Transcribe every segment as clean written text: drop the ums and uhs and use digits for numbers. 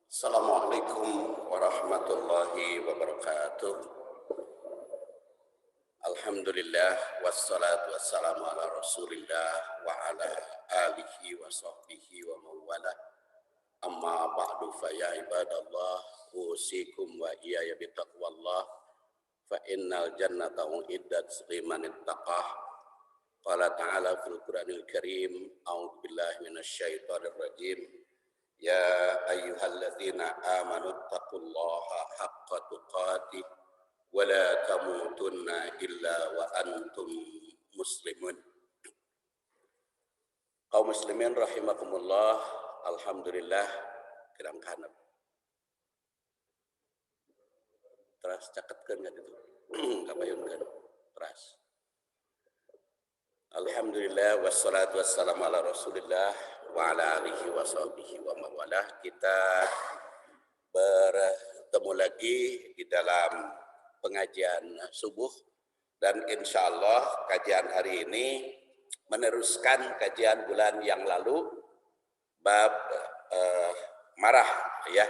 Assalamualaikum warahmatullahi wabarakatuh. Alhamdulillah wassalatu wassalamu ala Rasulillah wa ala alihi wa sahbihi wa mawala. Amma ba'du fa ya ibadallah usikum wa iyaya bitaqwallah fa innal jannata uiddat liman ittaqah. Qala ta'ala fil Qur'anil Karim, a'udzu billahi minasyaitonir rajim. Ya ayyuhalladzina amanu taqullaha haqqa tuqatih wa la tamutunna illa wa antum muslimun. Kaum muslimin rahimakumullah, alhamdulillah kirang kanep. Teras caketkeun kan itu. Kapayunkeun teras. Alhamdulillah wassalatu wassalamu ala Rasulillah wa ala alihi wa sahbihi wa mawalah. Kita bertemu lagi di dalam pengajian subuh dan insya Allah kajian hari ini meneruskan kajian bulan yang lalu bab marah ya,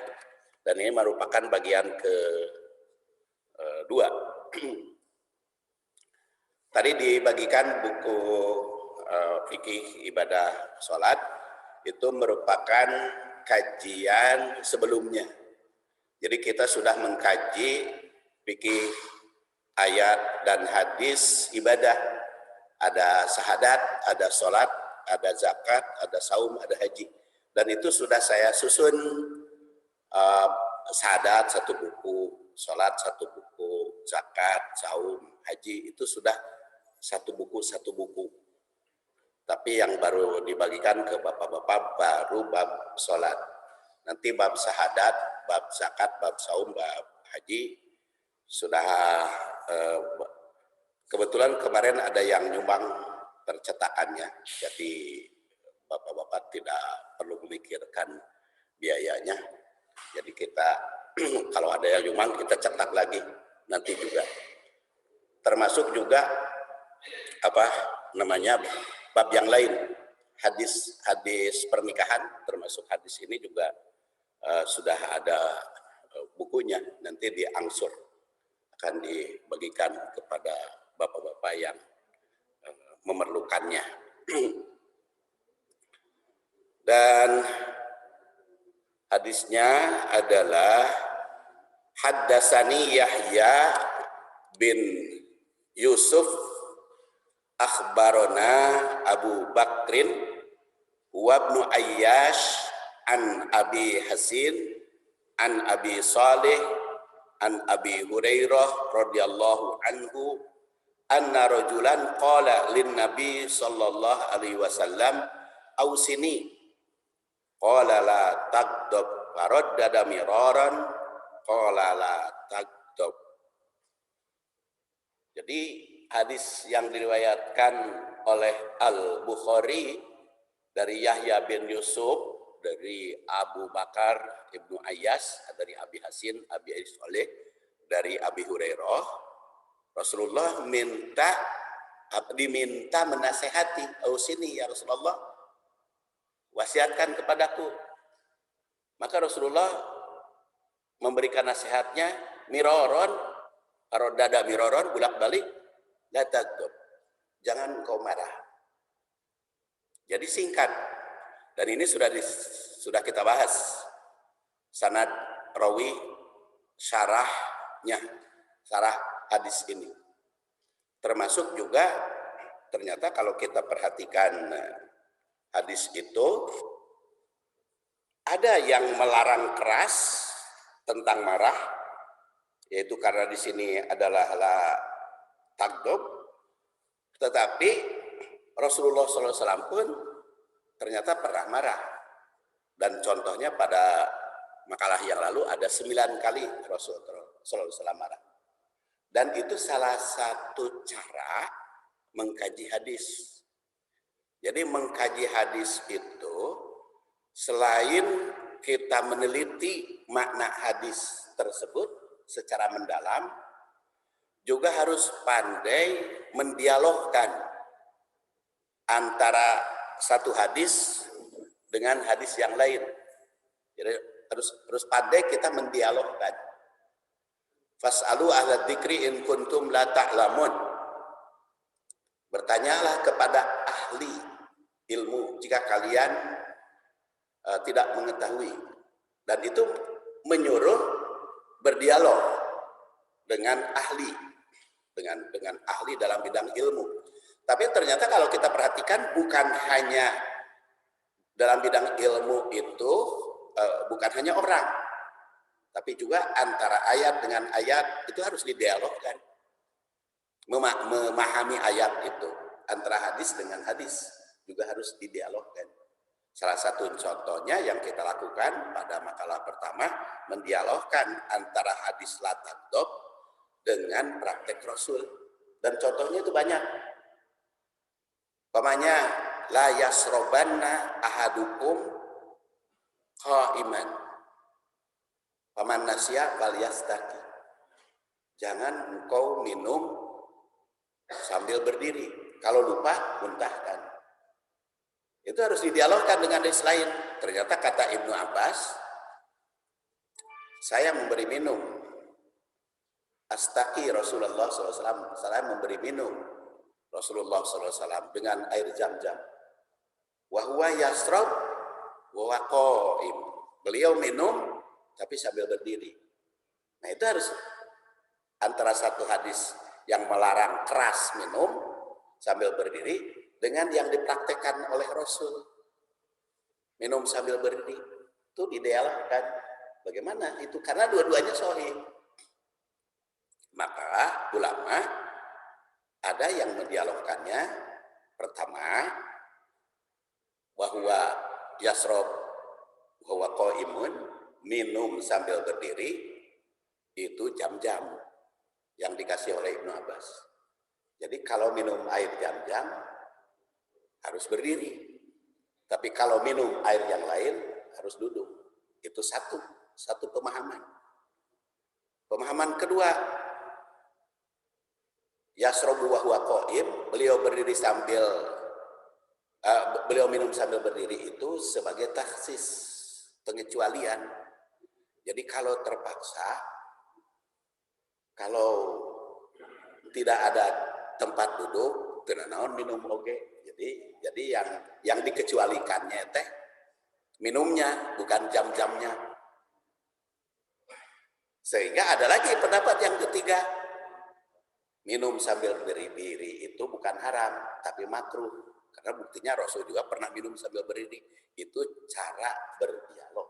dan ini merupakan bagian kedua. Tadi dibagikan buku fikih ibadah sholat, itu merupakan kajian sebelumnya. Jadi kita sudah mengkaji fikih ayat dan hadis ibadah. Ada syahadat, ada sholat, ada zakat, ada saum, ada haji. Dan itu sudah saya susun, syahadat satu buku, sholat satu buku, zakat, saum, haji itu sudah satu buku. Tapi yang baru dibagikan ke bapak-bapak baru bab sholat. Nanti bab syahadat, bab zakat, bab saum, bab haji sudah kebetulan kemarin ada yang nyumbang percetakannya. Jadi bapak-bapak tidak perlu memikirkan biayanya. Jadi kita kalau ada yang nyumbang kita cetak lagi nanti juga. Termasuk juga bab yang lain, hadis pernikahan, termasuk hadis ini juga sudah ada bukunya, nanti diangsur akan dibagikan kepada bapak-bapak yang memerlukannya. Dan hadisnya adalah Haddatsani Yahya bin Yusuf akhbarona Abu Bakrin wa ibnu Ayyash an Abi Hasin an Abi Salih an Abi Hurairah radhiyallahu anhu anna rajulan qala lin Nabi sallallahu alaihi wasallam ausini qala la taghdab faraddada miraran qala la taghdab. Jadi hadis yang diriwayatkan oleh Al-Bukhari dari Yahya bin Yusuf, dari Abu Bakar ibnu Ayyas, dari Abi Hasin, Abi Salih, dari Abi Hurairah, Rasulullah diminta menasehati, ausini ya Rasulullah, wasiatkan kepadaku. Maka Rasulullah memberikan nasihatnya, miroron, arodada miroron, bolak-balik, la taghdab, jangan engkau marah. Jadi singkat, dan ini sudah kita bahas sanad rawi syarah hadis ini. Termasuk juga ternyata kalau kita perhatikan hadis itu ada yang melarang keras tentang marah, yaitu karena di sini adalah taghdab, tetapi Rasulullah SAW pun ternyata pernah marah. Dan contohnya pada makalah yang lalu ada 9 kali Rasulullah SAW marah. Dan itu salah satu cara mengkaji hadis. Jadi mengkaji hadis itu selain kita meneliti makna hadis tersebut secara mendalam, juga harus pandai mendialogkan antara satu hadis dengan hadis yang lain. Jadi harus pandai kita mendialogkan. Fas'alu ahla dzikri in kuntum la ta'lamun. Bertanyalah kepada ahli ilmu jika kalian tidak mengetahui. Dan itu menyuruh berdialog dengan ahli, dengan ahli dalam bidang ilmu. Tapi ternyata kalau kita perhatikan bukan hanya dalam bidang ilmu itu bukan hanya orang, tapi juga antara ayat dengan ayat itu harus didialogkan. Memahami ayat itu antara hadis dengan hadis juga harus didialogkan. Salah satu contohnya yang kita lakukan pada makalah pertama, mendialogkan antara hadis la taghdab dengan praktek Rasul. Dan contohnya itu banyak. Umpamanya la yasrobanna ahadukum qaiman paman nasya fal yastaqi. Jangan engkau minum sambil berdiri. Kalau lupa, muntahkan. Itu harus didialogkan dengan hadis lain. Ternyata kata Ibnu Abbas, saya memberi minum. Astaqi Rasulullah SAW. Saya memberi minum Rasulullah SAW dengan air Zam-Zam. Wa huwa yasrab wa huwa qaim. Beliau minum tapi sambil berdiri. Nah, itu harus antara satu hadis yang melarang keras minum sambil berdiri dengan yang dipraktekkan oleh Rasul. Minum sambil berdiri. Itu didialogkan. Bagaimana itu? Karena dua-duanya sahih. Maka ulama ada yang mendialogkannya. Pertama, bahwa yasrob bahwa qaimun, minum sambil berdiri, itu jam-jam yang dikasih oleh Ibnu Abbas. Jadi kalau minum air jam-jam harus berdiri. Tapi kalau minum air yang lain harus duduk. Itu satu pemahaman. Pemahaman kedua, yasrobu wa huwa qaim, beliau berdiri sambil beliau minum sambil berdiri itu sebagai takhsis, pengecualian. Jadi kalau terpaksa, kalau tidak ada tempat duduk, tenanawan minum oke. Jadi yang dikecualikannya teh minumnya, bukan jam-jamnya. Sehingga ada lagi pendapat yang ketiga, minum sambil berdiri itu bukan haram, tapi makruh. Karena buktinya Rasul juga pernah minum sambil berdiri. Itu cara berdialog.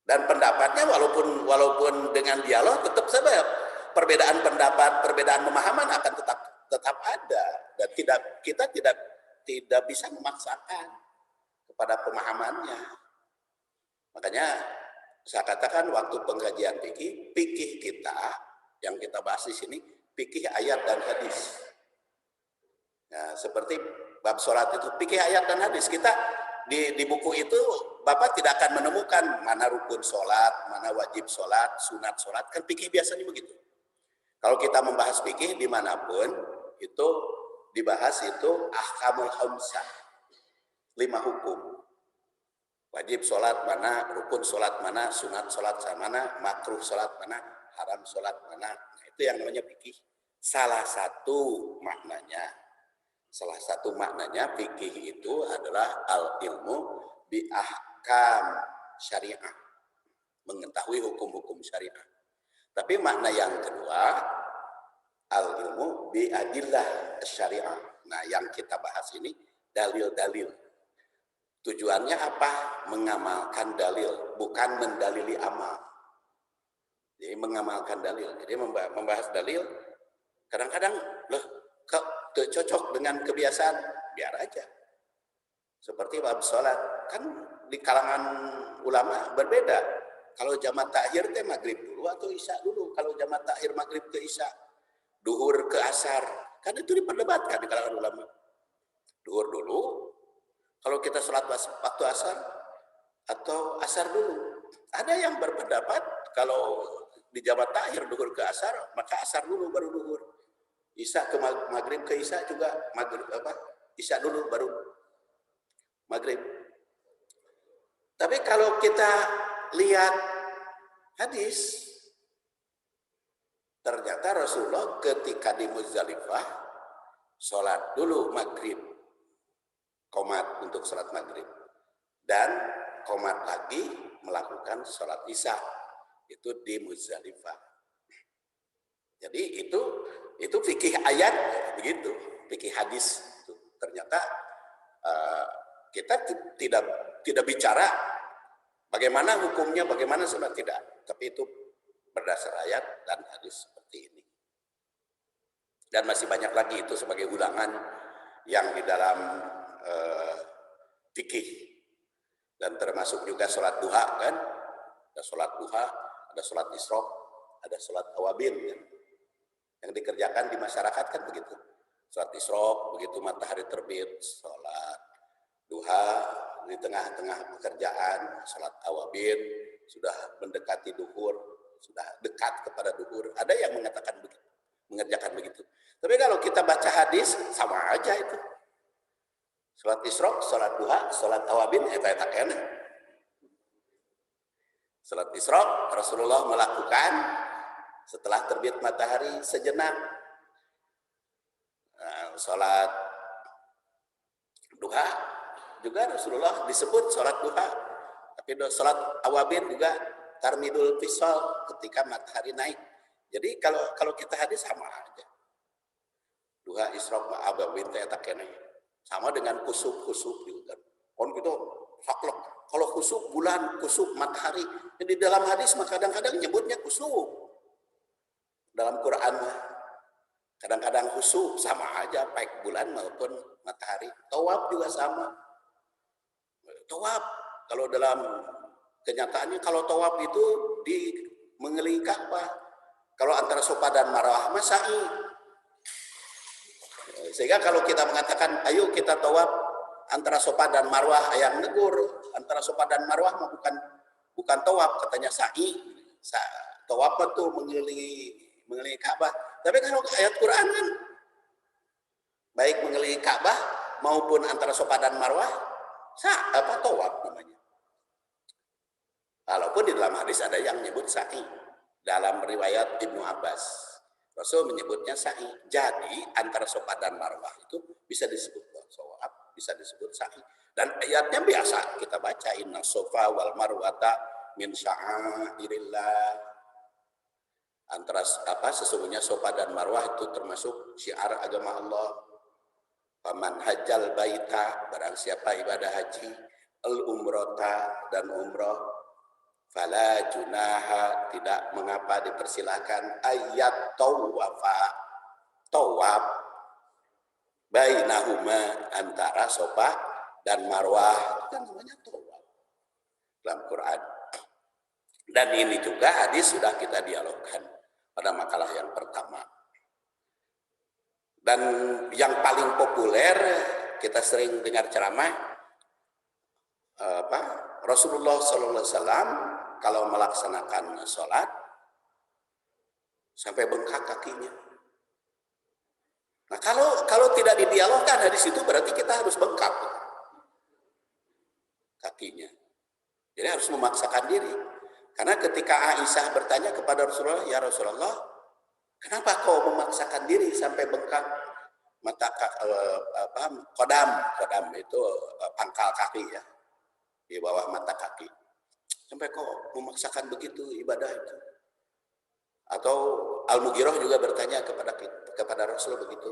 Dan pendapatnya walaupun dengan dialog tetap saja perbedaan pendapat, perbedaan pemahaman akan tetap ada, dan kita tidak bisa memaksakan kepada pemahamannya. Makanya saya katakan waktu pengkajian fikih kita yang kita bahas di sini fikih ayat dan hadis. Nah, seperti bab sholat itu fikih ayat dan hadis. Kita di buku itu Bapak tidak akan menemukan mana rukun sholat, mana wajib sholat, sunat sholat. Kan fikih biasanya begitu. Kalau kita membahas fikih dimanapun itu dibahas itu ahkamul khamsah, 5 hukum. Wajib sholat mana, rukun sholat mana, sunat sholat mana, makruh sholat mana, haram sholat mana. Nah, itu yang namanya fikih. Salah satu maknanya fikih itu adalah al-ilmu bi ahkam syariah, mengetahui hukum-hukum syariah. Tapi makna yang kedua, al-ilmu bi adillah syariah. Nah, yang kita bahas ini dalil-dalil. Tujuannya apa? Mengamalkan dalil, bukan mendalili amal. Jadi mengamalkan dalil. Jadi membahas dalil, kadang-kadang kok cocok dengan kebiasaan, biar aja. Seperti bab sholat, kan di kalangan ulama berbeda. Kalau jamak takhir teh maghrib dulu atau isya dulu. Kalau jamak takhir maghrib ke isya, duhur ke asar, kan itu diperdebatkan di kalangan ulama. Duhur dulu, kalau kita sholat waktu asar, atau asar dulu. Ada yang berpendapat kalau di jamak takhir duhur ke asar, maka asar dulu baru duhur. Isya ke maghrib ke isya juga maghrib Isya dulu baru maghrib. Tapi kalau kita lihat hadis, ternyata Rasulullah ketika di Muzdalifah sholat dulu maghrib, qomat untuk sholat maghrib, dan qomat lagi melakukan sholat isya itu di Muzdalifah. Jadi itu fikih ayat begitu, fikih hadis itu. Ternyata kita tidak bicara bagaimana hukumnya, bagaimana sudah tidak, tapi itu berdasar ayat dan hadis seperti ini. Dan masih banyak lagi itu sebagai ulangan yang di dalam fikih, dan termasuk juga sholat duha kan, ada sholat duha, ada sholat isyraq, ada sholat awabin kan? Yang dikerjakan di masyarakat kan begitu. Sholat isyraq begitu matahari terbit, sholat duha di tengah-tengah pekerjaan, sholat awabin sudah mendekati duhur, sudah dekat kepada duhur. Ada yang mengatakan begitu, mengerjakan begitu. Tapi kalau kita baca hadis sama aja itu. Sholat isyraq, sholat duha, sholat awabin eta kena. Sholat isyraq Rasulullah melakukan setelah terbit matahari sejenak. Sholat duha juga Rasulullah disebut sholat duha. Tapi sholat awabin juga tarmidul fisal ketika matahari naik. Jadi kalau kita hadis sama aja. Duha isyraq awabin eta kena. Sama dengan kusuf juga kan. On gitu saklek. Kalau kusuf bulan, kusuf matahari, di dalam hadis mah kadang-kadang nyebutnya kusuf. Dalam Quran mah kadang-kadang kusuf, sama aja baik bulan maupun matahari. Tawaf juga sama. Tawaf kalau dalam kenyataannya kalau tawaf itu di mengelilingi Ka'bah. Kalau antara Safa dan Marwah mah sa'i. Sehingga kalau kita mengatakan ayo kita tawaf antara Safa dan Marwah, yang negur antara Safa dan Marwah mah bukan tawaf, katanya sa'i. Tawaf itu mengelilingi Ka'bah. Tapi kalau ayat Quran kan baik mengelilingi Ka'bah maupun antara Safa dan Marwah tawaf namanya. Walaupun di dalam hadis ada yang menyebut sa'i. Dalam riwayat Ibnu Abbas Rasul menyebutnya sa'i. Jadi antara Safa dan Marwah itu bisa disebut tawaf, bisa disebut sa'i. Dan ayatnya biasa kita baca, inna Safa wal Marwata min sya'airillah. Antara sesungguhnya Safa dan Marwah itu termasuk syiar agama Allah. Faman hajjal baita, barang siapa ibadah haji, al umrata dan umrah, fala junaha, tidak mengapa dipersilakan, ayat tawaf bainahuma, antara Safa dan Marwah, kan namanya tawaf dalam Quran. Dan ini juga hadis sudah kita dialogkan pada makalah yang pertama. Dan yang paling populer kita sering dengar ceramah Rasulullah SAW kalau melaksanakan sholat sampai bengkak kakinya. Nah kalau tidak didialogkan hadis itu berarti kita harus bengkak kakinya. Jadi harus memaksakan diri. Karena ketika Aisyah bertanya kepada Rasulullah, ya Rasulullah, kenapa kau memaksakan diri sampai bengkak mata kodam itu pangkal kaki ya, di bawah mata kaki, sampai kau memaksakan begitu ibadah itu? Atau Al-Mughirah juga bertanya kepada Rasul begitu.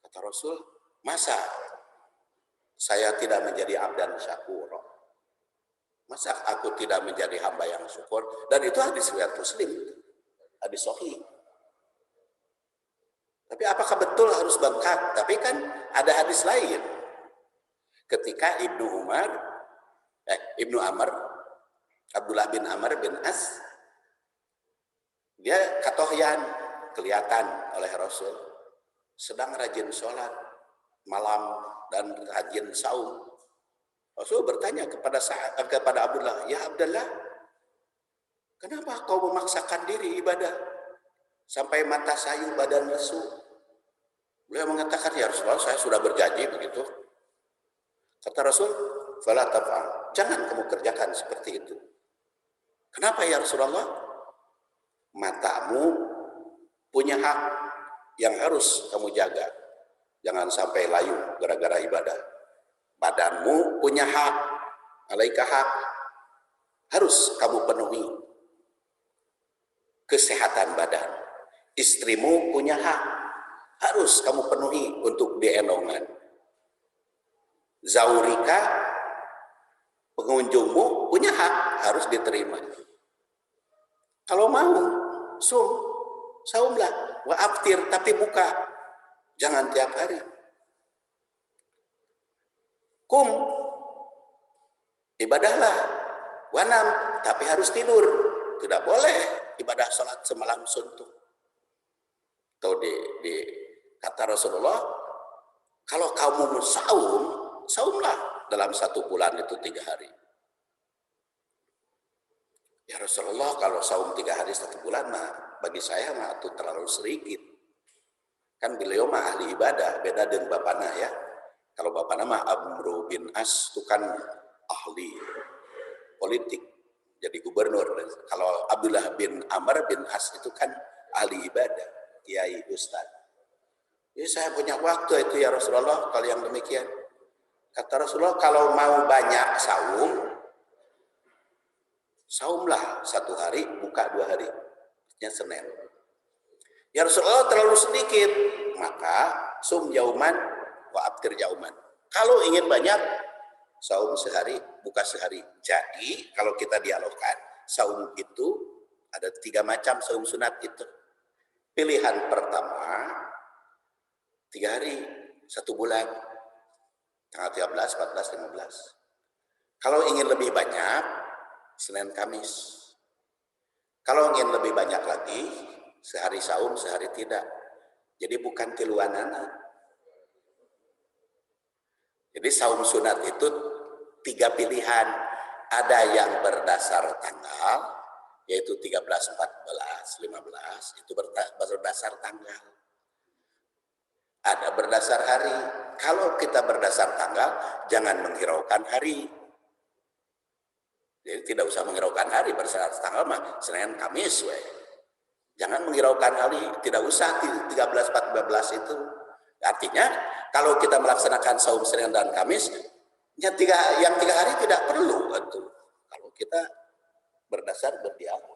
Kata Rasul, masa saya tidak menjadi abdan syakur? Masa aku tidak menjadi hamba yang syukur? Dan itu hadis riwayat Muslim, hadis sahih. Tapi apakah betul harus bengkak? Tapi kan ada hadis lain. Ketika Ibnu Amr, Abdullah bin Amr bin As, dia katohyan, kelihatan oleh Rasul, sedang rajin sholat malam dan rajin saum. Rasul bertanya kepada Abdullah, ya Abdullah, kenapa kau memaksakan diri ibadah sampai mata sayu badan lesu? Beliau mengatakan, ya Rasulullah, saya sudah berjanji begitu. Kata Rasul, fala taf'al, jangan kamu kerjakan seperti itu. Kenapa ya Rasulullah? Matamu punya hak yang harus kamu jaga. Jangan sampai layu gara-gara ibadah. Badanmu punya hak, alaika hak, harus kamu penuhi. Kesehatan badan. Istrimu punya hak, harus kamu penuhi untuk dienongan. Zaurika, pengunjungmu punya hak, harus diterima. Kalau mau, saumlah, wa aftir, tapi buka, jangan tiap hari. Kum, ibadahlah, wanam, tapi harus tidur. Tidak boleh ibadah sholat semalam suntuk. Atau kata Rasulullah, kalau kamu saum, saumlah dalam 1 bulan itu 3 hari. Ya Rasulullah, kalau saum 3 hari 1 bulan mah bagi saya mah itu terlalu sedikit. Kan beliau mah ahli ibadah, beda dengan bapana ya. Kalau bapana mah Amr bin As itu kan ahli politik, jadi gubernur. Kalau Abdullah bin Amr bin As itu kan ahli ibadah, kiai ustaz. Jadi saya punya waktu itu ya Rasulullah kalau yang demikian. Kata Rasulullah, kalau mau banyak saumlah 1 hari, buka 2 hari. Artinya Senin. Ya Rasulullah terlalu sedikit, maka sum yauman wa abtir yauman. Kalau ingin banyak, saum sehari, buka sehari. Jadi kalau kita dialogkan, saum itu ada 3 macam saum sunat itu. Pilihan pertama 3 hari, 1 bulan, tanggal 13, 14, 15. Kalau ingin lebih banyak, Senin Kamis. Kalau ingin lebih banyak lagi, sehari saum, sehari tidak. Jadi bukan tiluanana. Jadi saum sunat itu 3 pilihan. Ada yang berdasar tanggal, yaitu 13, 14, 15, itu berdasar tanggal. Ada berdasar hari. Kalau kita berdasar tanggal, jangan menghiraukan hari. Jadi tidak usah menghiraukan hari, berdasar tanggal mah Senin Kamis we. Jangan menghiraukan hari, tidak usah 13, 14 itu. Artinya kalau kita melaksanakan saum Senin dan Kamis, yang 3 hari tidak perlu itu. Kalau kita berdasar berdialog.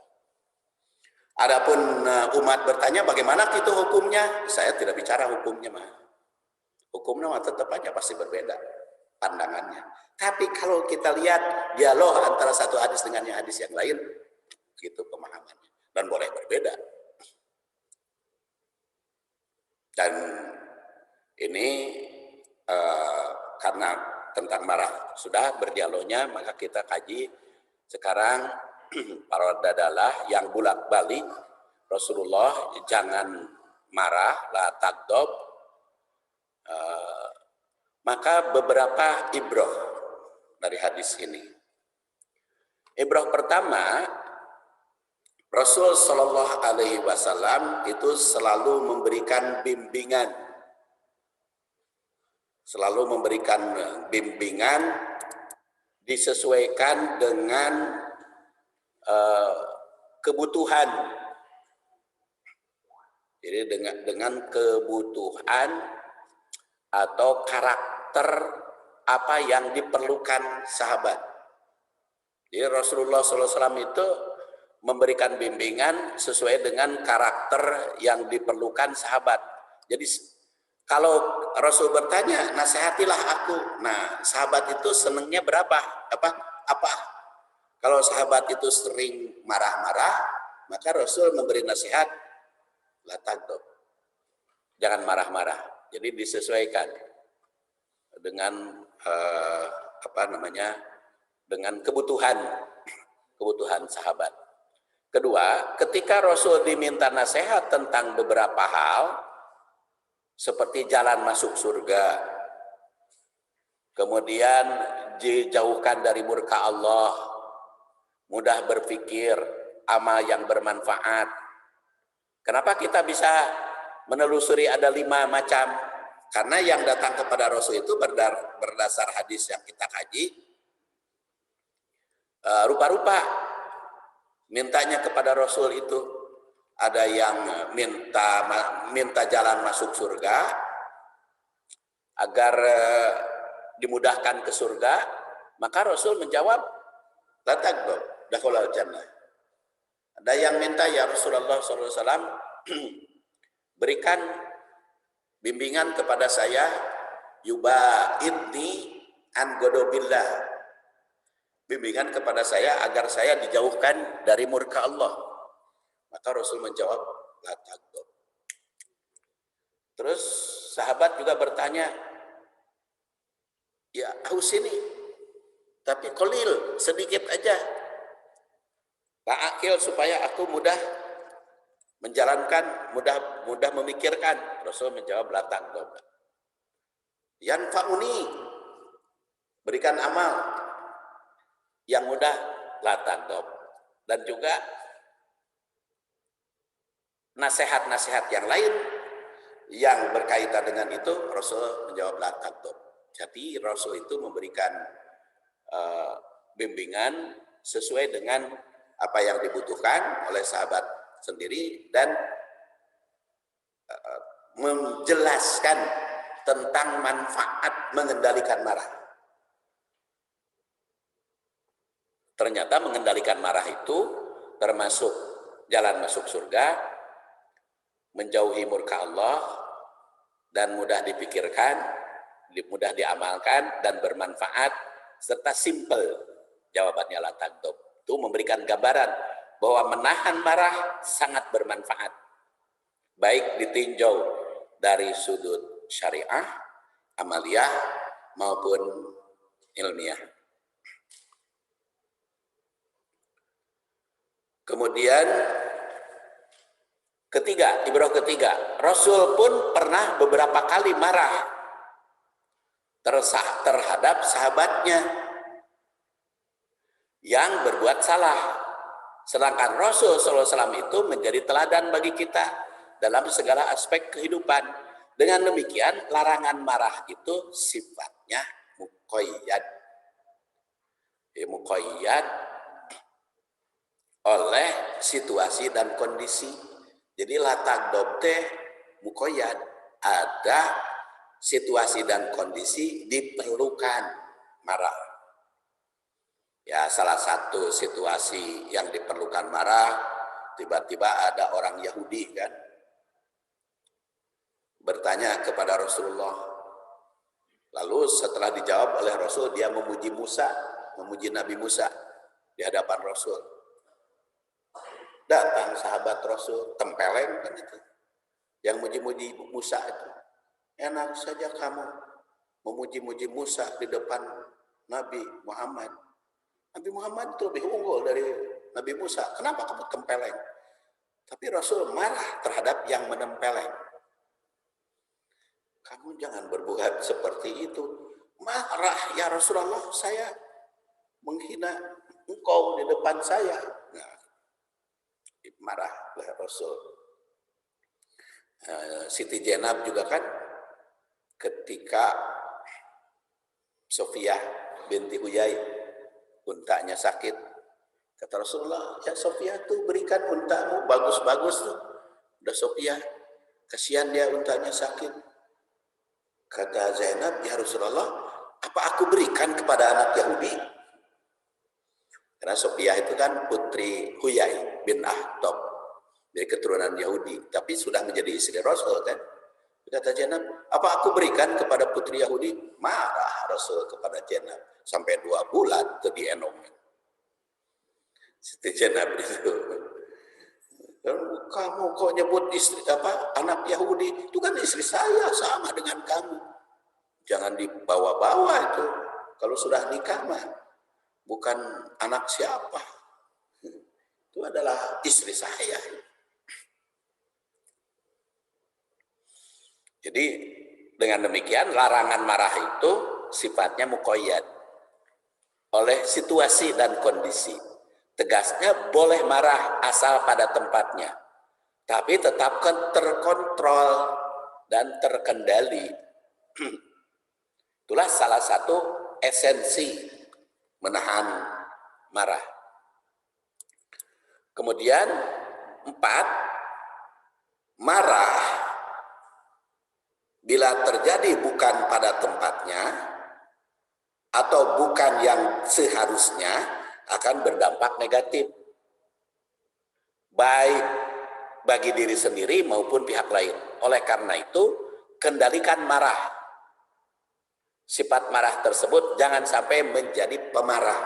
Adapun umat bertanya bagaimana itu hukumnya, saya tidak bicara hukumnya mah. Hukumnya mah tetap aja pasti berbeda pandangannya. Tapi kalau kita lihat dialog antara satu hadis dengan hadis yang lain, gitu pemahamannya, dan boleh berbeda. Dan ini karena tentang marah sudah berdialognya, maka kita kaji sekarang parodadalah yang bolak-balik Rasulullah jangan marah, la tagdob. Maka beberapa ibrah dari hadis ini. Ibrah pertama, Rasul Shallallahu Alaihi Wasallam itu selalu memberikan bimbingan, disesuaikan dengan kebutuhan. Jadi dengan kebutuhan atau karakter apa yang diperlukan sahabat. Jadi Rasulullah SAW itu memberikan bimbingan sesuai dengan karakter yang diperlukan sahabat. Jadi kalau Rasul bertanya, nasihatilah aku. Nah, sahabat itu senangnya berapa? Apa? Kalau sahabat itu sering marah-marah, maka Rasul memberi nasihat, la tagdob. Jangan marah-marah. Jadi disesuaikan dengan dengan kebutuhan sahabat. Kedua, ketika Rasul diminta nasihat tentang beberapa hal, seperti jalan masuk surga, kemudian dijauhkan dari murka Allah, mudah berpikir, amal yang bermanfaat. Kenapa kita bisa menelusuri ada 5 macam. Karena yang datang kepada Rasul itu berdasar hadis yang kita kaji, rupa-rupa mintanya kepada Rasul itu. Ada yang minta jalan masuk surga agar dimudahkan ke surga, maka Rasul menjawab, la taghdab, dakhulal jannah. Ada yang minta, ya Rasulullah SAW, berikan bimbingan kepada saya, yubaidni an godobillah, bimbingan kepada saya agar saya dijauhkan dari murka Allah. Maka Rasul menjawab, la taghdab. Terus sahabat juga bertanya, ya haus ini, tapi qalil, sedikit aja. Ta'akil supaya aku mudah menjalankan, mudah memikirkan. Rasul menjawab, la taghdab. Yanfa'uni, berikan amal yang mudah, la taghdab. Dan juga nasihat-nasihat yang lain yang berkaitan dengan itu, Rasul menjawab, la taghdab. Jadi Rasul itu memberikan bimbingan sesuai dengan apa yang dibutuhkan oleh sahabat sendiri dan menjelaskan tentang manfaat mengendalikan marah. Ternyata mengendalikan marah itu termasuk jalan masuk surga, menjauhi murka Allah, dan mudah dipikirkan, mudah diamalkan, dan bermanfaat, serta simple. Jawabannya la taghdab. Itu memberikan gambaran bahwa menahan marah sangat bermanfaat. Baik ditinjau dari sudut syariah, amaliyah, maupun ilmiah. Kemudian ibrah ketiga, Rasul pun pernah beberapa kali marah terhadap sahabatnya yang berbuat salah. Sedangkan Rasul SAW itu menjadi teladan bagi kita dalam segala aspek kehidupan. Dengan demikian, larangan marah itu sifatnya muqayyad. Muqayyad oleh situasi dan kondisi. Jadi la taghdab teh muqayyad, ada situasi dan kondisi diperlukan marah. Ya, salah satu situasi yang diperlukan marah, tiba-tiba ada orang Yahudi kan bertanya kepada Rasulullah. Lalu setelah dijawab oleh Rasul, dia memuji Nabi Musa di hadapan Rasul. Datang sahabat Rasul, tempeleng kan itu, yang muji-muji Musa itu. Enak saja kamu memuji-muji Musa di depan Nabi Muhammad. Nabi Muhammad itu lebih unggul dari Nabi Musa. Kenapa kamu tempeleng? Tapi Rasul marah terhadap yang menempeleng. Kamu jangan berbuat seperti itu. Marah, ya Rasulullah, saya menghina engkau di depan saya. Nah, marah oleh Rasul. Siti Jenab juga kan ketika Sofiyah binti Huyai untanya sakit, kata Rasulullah, ya Sofiyah tuh berikan untamu bagus-bagus tuh. Udah Sofiyah, kasihan dia untanya sakit. Kata Zainab, ya Rasulullah, apa aku berikan kepada anak Yahudi? Karena Sofiyah itu kan putri Huyai bin Akhtab dari keturunan Yahudi, tapi sudah menjadi istri Rasul kan. Kata Zainab, apa aku berikan kepada putri Yahudi? Marah Rasul kepada Zainab sampai 2 bulan itu dienongin. Siti Zainab itu, kamu kok nyebut istri anak Yahudi? Itu kan istri saya, sama dengan kamu. Jangan dibawa-bawa itu. Kalau sudah nikah mah bukan anak siapa. Itu adalah istri saya. Jadi dengan demikian larangan marah itu sifatnya muqayyad oleh situasi dan kondisi. Tegasnya boleh marah asal pada tempatnya. tapi tetap terkontrol dan terkendali. Itulah salah satu esensi menahan marah. Kemudian 4, marah bila terjadi bukan pada tempatnya atau bukan yang seharusnya akan berdampak negatif, baik bagi diri sendiri maupun pihak lain. Oleh karena itu, kendalikan marah. Sifat marah tersebut jangan sampai menjadi pemarah.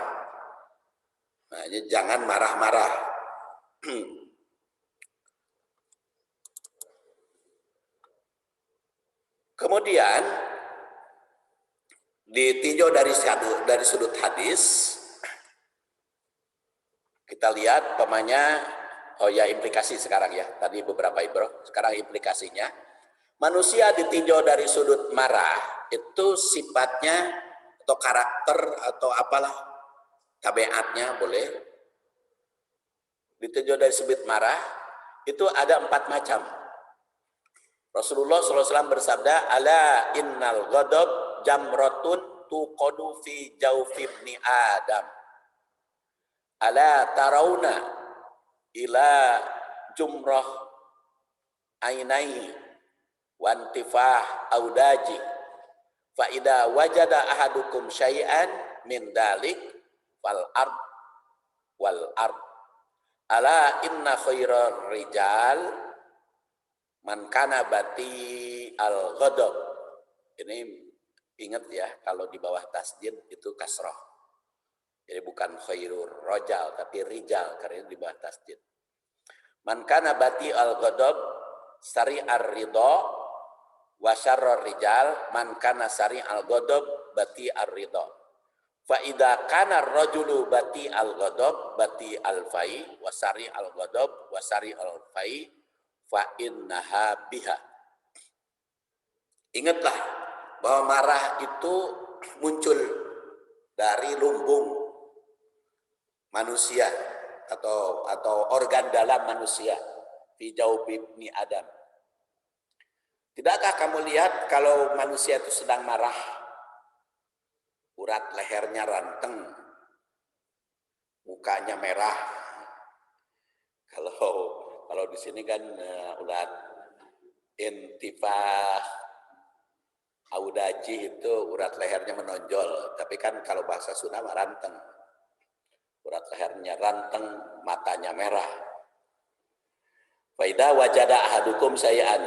Nah, jangan marah-marah. Kemudian ditinjau dari sudut hadis, kita lihat pemanya, implikasi sekarang ya, tadi beberapa ibroh, sekarang implikasinya. Manusia ditinjau dari sudut marah, itu sifatnya atau karakter atau apalah, tabiatnya boleh. Ditinjau dari sudut marah, itu ada 4 macam. Rasulullah SAW bersabda, ala innal ghadab jamratun tuqadu fi jawfi ibni Adam. Ala tarawna ila jumrah ainai wantifah audaji fa idza wajada ahadukum syai'an min dalik wal ard ala inna khairar rijal man kana bati al ghadab. Ini ingat ya, kalau di bawah tasdid itu kasrah. Jadi bukan khairur rojal tapi rijal, karena di bawah tasdid. Man kana bati al ghadab sari ar ridha wa syarrar rijal man kana sari al ghadab bati ar ridha. Fa idza kana ar-rajulu bati al ghadab bati al fai wa sari al ghadab wa sari al fai fa innaha biha. Ingatlah bahwa marah itu muncul dari lumbung manusia atau organ dalam manusia, fi jawfi ibni Adam. Tidakkah kamu lihat kalau manusia itu sedang marah, urat lehernya ranteng, mukanya merah. Kalau di sini kan ulat intifah audaji itu urat lehernya menonjol, tapi kan kalau bahasa Sunda ranteng. Urat lehernya ranteng, matanya merah. Fa idza wajada ahadukum syai'an,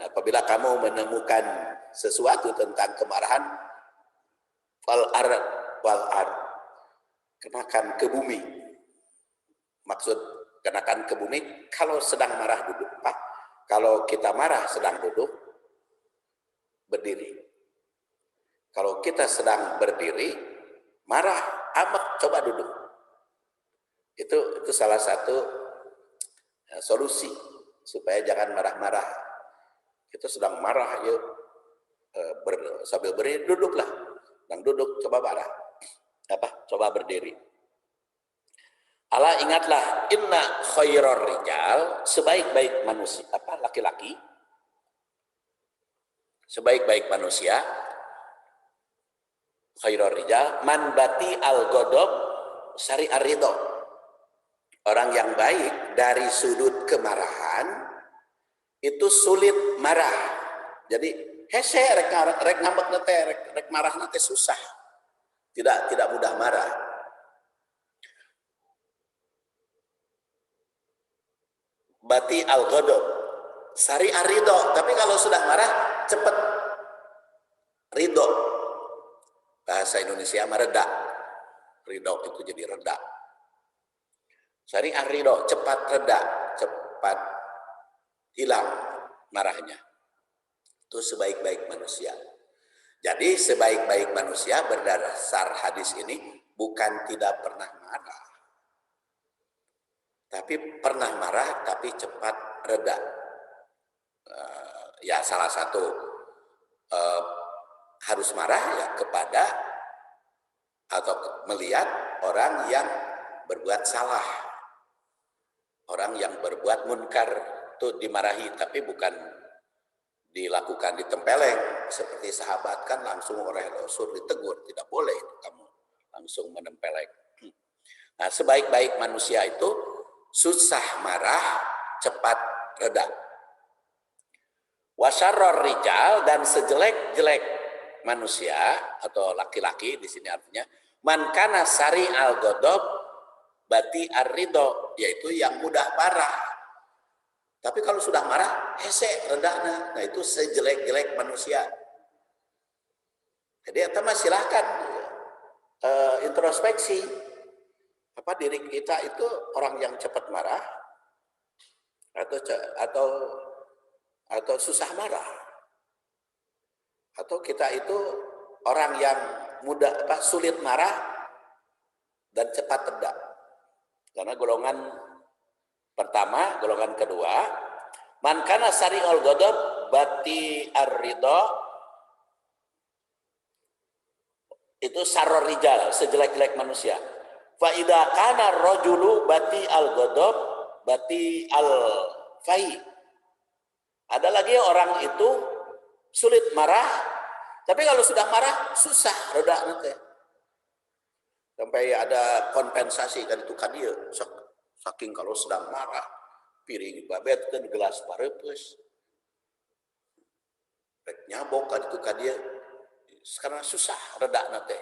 apabila kamu menemukan sesuatu tentang kemarahan, wal ard, kenakan ke bumi. Maksud kenakan ke bumi, kalau sedang marah duduk, Pak. Kalau kita marah sedang duduk, berdiri. Kalau kita sedang berdiri, marah, amak, coba duduk. Itu salah satu solusi supaya jangan marah-marah. Kita sedang marah, yuk sambil berdiri, duduklah. Dan duduk, coba marah. Coba berdiri. Allah ingatlah, inna khairar rijal, sebaik-baik manusia, laki-laki, sebaik-baik manusia, khairar rijal, man bati al-ghadab sari ar-ridha. Orang yang baik dari sudut kemarahan itu sulit marah. Jadi hese rek ngambek nate, rek marah nate susah. Tidak mudah marah. Bati al-ghadab sari ar-ridha, tapi kalau sudah marah cepat ridho. Bahasa Indonesia mereda. Ridho itu jadi reda. Sari ar-ridha, cepat reda, cepat hilang marahnya. Itu sebaik-baik manusia. Jadi sebaik-baik manusia berdasar hadis ini bukan tidak pernah marah, tapi pernah marah tapi cepat reda. Ya salah satu harus marah ya kepada atau melihat orang yang berbuat salah, orang yang berbuat munkar itu dimarahi, tapi bukan dilakukan ditempeleng seperti sahabat kan langsung oleh Rasul ditegur, tidak boleh kamu langsung menempeleng. Nah, sebaik-baik manusia itu susah marah, cepat reda. Wasyarror rijal, dan sejelek-jelek manusia atau laki-laki di sini artinya man kana sari al godob bati ar-ridho, yaitu yang mudah marah. Tapi kalau sudah marah, hese redahna. Nah, itu sejelek-jelek manusia. Jadi teman silahkan introspeksi. Apa diri kita itu orang yang cepat marah atau susah marah? Atau kita itu orang yang sulit marah dan cepat reda? Karena golongan pertama, golongan kedua, man kana sari'ul ghadab bati ar-ridha, itu saror rijal, sejelek-jelek manusia. Fa idza kana rajulu bati al-ghadab bati al-fai. Ada lagi orang itu sulit marah, tapi kalau sudah marah susah reda nanti. Sampai ada kompensasi kan itu kan dia. Saking kalau sedang marah, piring babetkeun gelas pareupeuis. Rek nyabok kan itu kan dia. Sekarang susah reda nanti.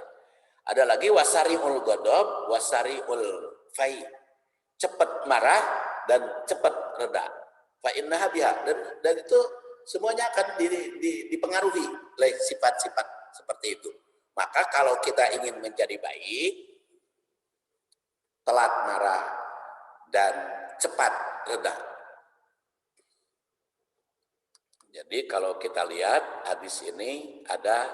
Ada lagi wasariul ghadab, wasariul fai. Cepat marah dan cepat reda. Fa innaha biha, dan itu semuanya akan dipengaruhi oleh sifat-sifat seperti itu. Maka kalau kita ingin menjadi baik, telat marah dan cepat reda. Jadi kalau kita lihat hadis ini ada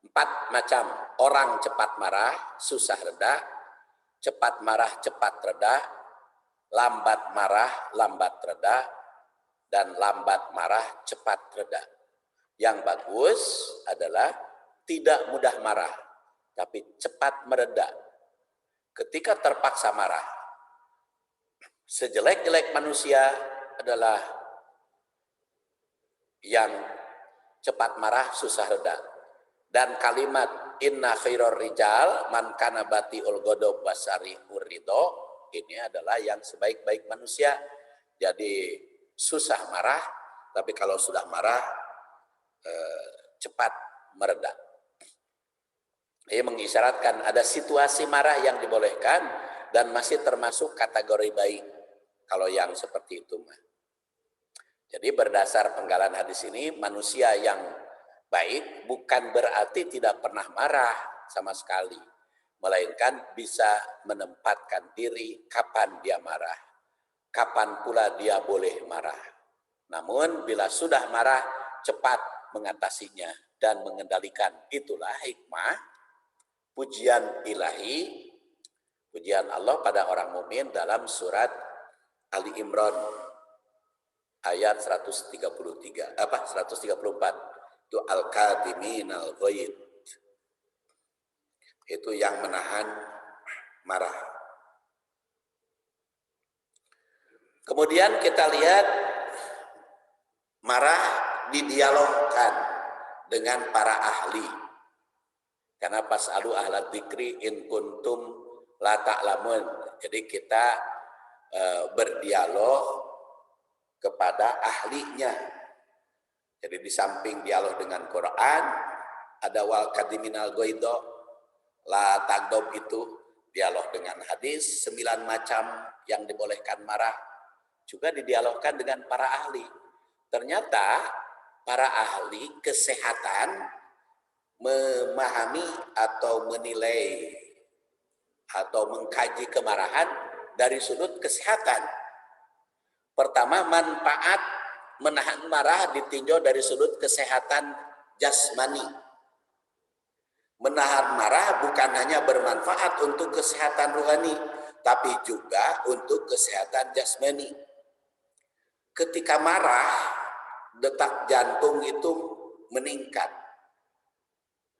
4 macam orang cepat marah, susah reda, cepat marah, cepat reda, lambat marah, lambat reda, dan lambat marah, cepat reda. Yang bagus adalah tidak mudah marah, tapi cepat mereda. Ketika terpaksa marah, sejelek-jelek manusia adalah yang cepat marah, susah reda. Dan kalimat inna khairor rijal man kana batiul ghadab wasari ridho, ini adalah yang sebaik-baik manusia. Jadi susah marah, tapi kalau sudah marah cepat mereda. Ini mengisyaratkan ada situasi marah yang dibolehkan dan masih termasuk kategori baik kalau yang seperti itu mah. Jadi berdasar penggalan hadis ini, manusia yang baik bukan berarti tidak pernah marah sama sekali, melainkan bisa menempatkan diri kapan dia marah, kapan pula dia boleh marah. Namun bila sudah marah, cepat mengatasinya dan mengendalikan. Itulah hikmah pujian ilahi, pujian Allah pada orang mukmin dalam surat Ali Imran ayat 134. Itu al-kadhimin al-ghaidh. Itu yang menahan marah. Kemudian kita lihat marah didialogkan dengan para ahli. Karena pas'alu ahla dzikri in kuntum la ta'lamun. Jadi kita berdialog kepada ahlinya. Jadi di samping dialog dengan Quran, ada wal kadhiminal ghaidha la tagdob, itu dialog dengan hadis 9 macam yang dibolehkan marah. Juga didialogkan dengan para ahli. Ternyata para ahli kesehatan memahami atau menilai atau mengkaji kemarahan dari sudut kesehatan. Pertama, manfaat menahan marah ditinjau dari sudut kesehatan jasmani. Menahan marah bukan hanya bermanfaat untuk kesehatan rohani, tapi juga untuk kesehatan jasmani. Ketika marah, detak jantung itu meningkat,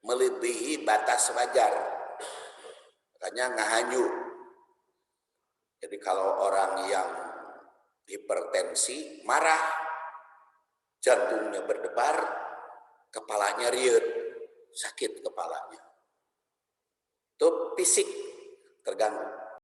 melebihi batas wajar. Makanya ngahanyu. Jadi kalau orang yang hipertensi, marah, jantungnya berdebar, kepalanya riut, sakit kepalanya. Itu fisik terganggu.